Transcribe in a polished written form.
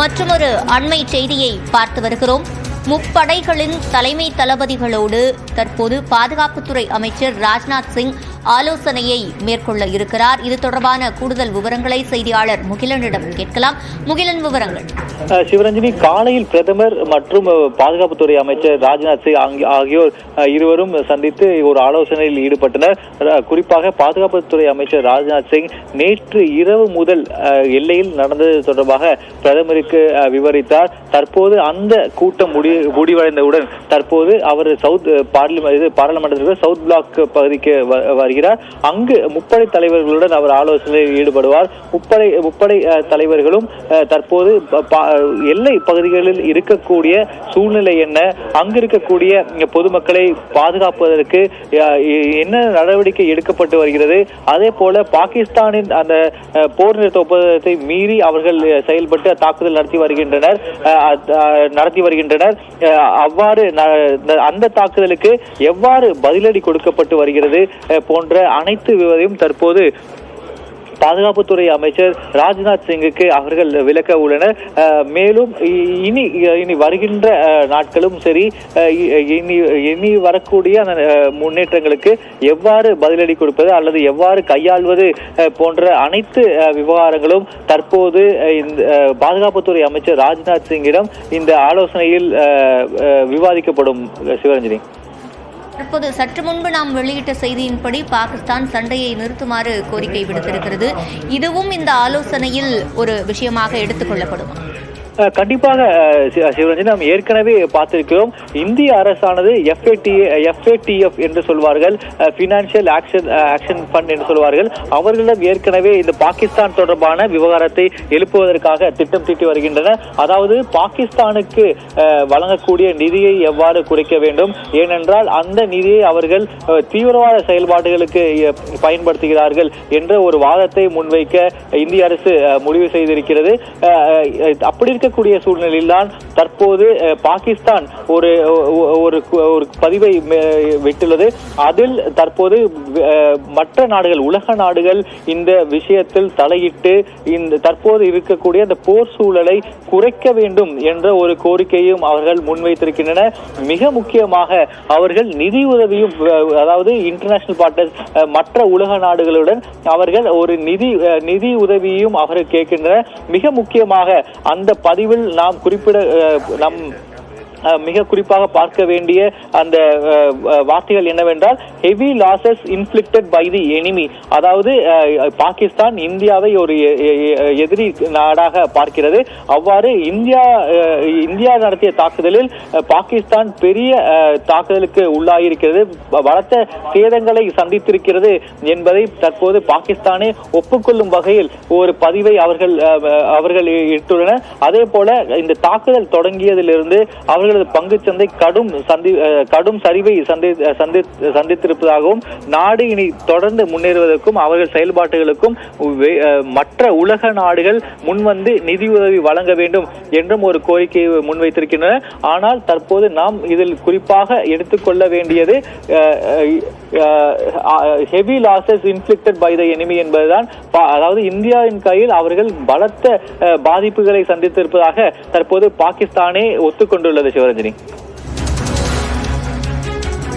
மற்றொரு அண்மை செய்தியை பார்த்து வருகிறோம். முப்படைகளின் தலைமை தளபதிகளோடு தற்போது பாதுகாப்புத்துறை அமைச்சர் ராஜ்நாத் சிங் ஆலோசனையை மேற்கொள்ள இருக்கிறார். இது தொடர்பான கூடுதல் விவரங்களை செய்தியாளர் முகிலனிடம் கேட்கலாம். முகிலன், விவரங்கள். சிவரஞ்சனி, காலையில் பிரதமர் மற்றும் பாதுகாப்புத்துறை அமைச்சர் ராஜ்நாத் சிங் ஆகியோர் இருவரும் சந்தித்து ஒரு ஆலோசனையில் ஈடுபட்டனர். குறிப்பாக பாதுகாப்புத்துறை அமைச்சர் ராஜ்நாத் சிங் நேற்று இரவு முதல் எல்லையில் நடந்தது தொடர்பாக பிரதமருக்கு விவரித்தார். தற்போது அந்த கூட்டம் முடிவடைந்தவுடன் தற்போது அவர் பாராளுமன்றத்தில் சவுத் பிளாக் பகுதிக்கு வருகிறார். அங்கு முப்படை தலைவர்களுடன் அவர் ஆலோசனையில் ஈடுபடுவார். முப்படை தலைவர்களும் தற்போது எல்லை பகுதிகளில் இருக்கக்கூடிய சூழ்நிலை என்ன, அங்கு இருக்கக்கூடிய பொதுமக்களை பாதுகாப்பதற்கு என்ன நடவடிக்கை எடுக்கப்பட்டு வருகிறது, அதே போல பாகிஸ்தானின் அந்த போர் நிறுத்த ஒப்பந்தத்தை மீறி அவர்கள் செயல்பட்டு தாக்குதல் நடத்தி வருகின்றனர். அவ்வாறு அந்த தாக்குதலுக்கு எவ்வாறு பதிலடி கொடுக்கப்பட்டு வருகிறது போன்ற அனைத்து விவரத்தையும் தற்போது பாதுகாப்புத்துறை அமைச்சர் ராஜ்நாத் சிங்குக்கு அவர்கள் விளக்க உள்ளனர். மேலும் இனி வருகின்ற நாட்களும் சரி, இனி வரக்கூடிய முன்னேற்றங்களுக்கு எவ்வாறு பதிலடி கொடுப்பது அல்லது எவ்வாறு கையாள்வது போன்ற அனைத்து விவகாரங்களும் தற்போது இந்த பாதுகாப்புத்துறை அமைச்சர் ராஜ்நாத் சிங்கிடம் இந்த ஆலோசனையில் விவாதிக்கப்படும். சிவரஞ்சனி, தற்போது சற்று முன்பு நாம் வெளியிட்ட செய்தியின்படி பாகிஸ்தான் சண்டையை நிறுத்துமாறு கோரிக்கை விடுத்திருக்கிறது. இதுவும் இந்த ஆலோசனையில் ஒரு விஷயமாக எடுத்துக் கொள்ளப்படும். கண்டிப்பாக சிவரஞ்சன், நாம் ஏற்கனவே பார்த்திருக்கிறோம். இந்திய அரசானது FATF என்று சொல்வார்கள், பினான்சியல் ஆக்ஷன் ஃபண்ட் என்று சொல்வார்கள். அவர்களிடம் ஏற்கனவே இந்த பாகிஸ்தான் தொடர்பான விவகாரத்தை எழுப்புவதற்காக திட்டம் தீட்டி வருகின்றனர். அதாவது பாகிஸ்தானுக்கு வழங்கக்கூடிய நிதியை எவ்வாறு குறைக்க வேண்டும், ஏனென்றால் அந்த நிதியை அவர்கள் தீவிரவாத செயல்பாடுகளுக்கு பயன்படுத்துகிறார்கள் என்ற ஒரு வாதத்தை முன்வைக்க இந்திய அரசு முடிவு செய்திருக்கிறது. அப்படி இருக்கக்கூடிய சூழ்நிலையில் தான் தற்போது பாகிஸ்தான் ஒரு பதிவை விட்டுள்ளது. அதில் தற்போது மற்ற நாடுகள், உலக நாடுகள் இந்த விஷயத்தில் தலையிட்டு இந்த தற்போது இருக்கக்கூடிய அந்த போர் சூழலை குறைக்க வேண்டும் என்ற ஒரு கோரிக்கையும் அவர்கள் முன்வைத்திருக்கின்றனர். மிக முக்கியமாக அவர்கள் நிதி உதவியும், அதாவது இன்டர்நேஷனல் பார்ட்னர்ஸ், மற்ற உலக நாடுகளுடன் அவர்கள் ஒரு நிதி உதவியும் அவர்கள் கேட்கின்றனர். மிக முக்கியமாக அந்த பதிவில் நாம் மிக குறிப்பாக பார்க்க வேண்டிய அந்த வார்த்தைகள் என்னவென்றால், heavy losses inflicted by the enemy. அதாவது பாகிஸ்தான் இந்தியாவை ஒரு எதிரி நாடாக பார்க்கிறது. அவ்வாறு இந்தியா நடத்திய தாக்குதலில் பாகிஸ்தான் பெரிய தாக்குதலுக்கு உள்ளாகியிருக்கிறது, பலத்த சேதங்களை சந்தித்திருக்கிறது என்பதை தற்போது பாகிஸ்தானே ஒப்புக்கொள்ளும் வகையில் ஒரு பதிவை அவர்கள் இட்டுள்ளனர். அதே போல இந்த தாக்குதல் தொடங்கியதிலிருந்து அவர்களது பங்குச்சந்தை கடும் சரிவை சந்தித்திருப்பதாகவும், நாடு இனி தொடர்ந்து முன்னேறுவதற்கும் அவர்கள் செயல்பாடுகளுக்கும் மற்ற உலக நாடுகள் முன்வந்து நிதியுதவி வழங்க வேண்டும் என்றும் ஒரு கோரிக்கையை முன்வைத்திருக்கின்றன. ஆனால் தற்போது நாம் இதில் குறிப்பாக எடுத்துக்கொள்ள வேண்டியது heavy losses inflicted by the enemy என்பதுதான். அதாவது இந்தியாவின் கையில் அவர்கள் பலத்த பாதிப்புகளை சந்தித்திருப்பதாக தற்போது பாகிஸ்தானே ஒத்துக்கொண்டுள்ளது. சிவரஞ்சனி.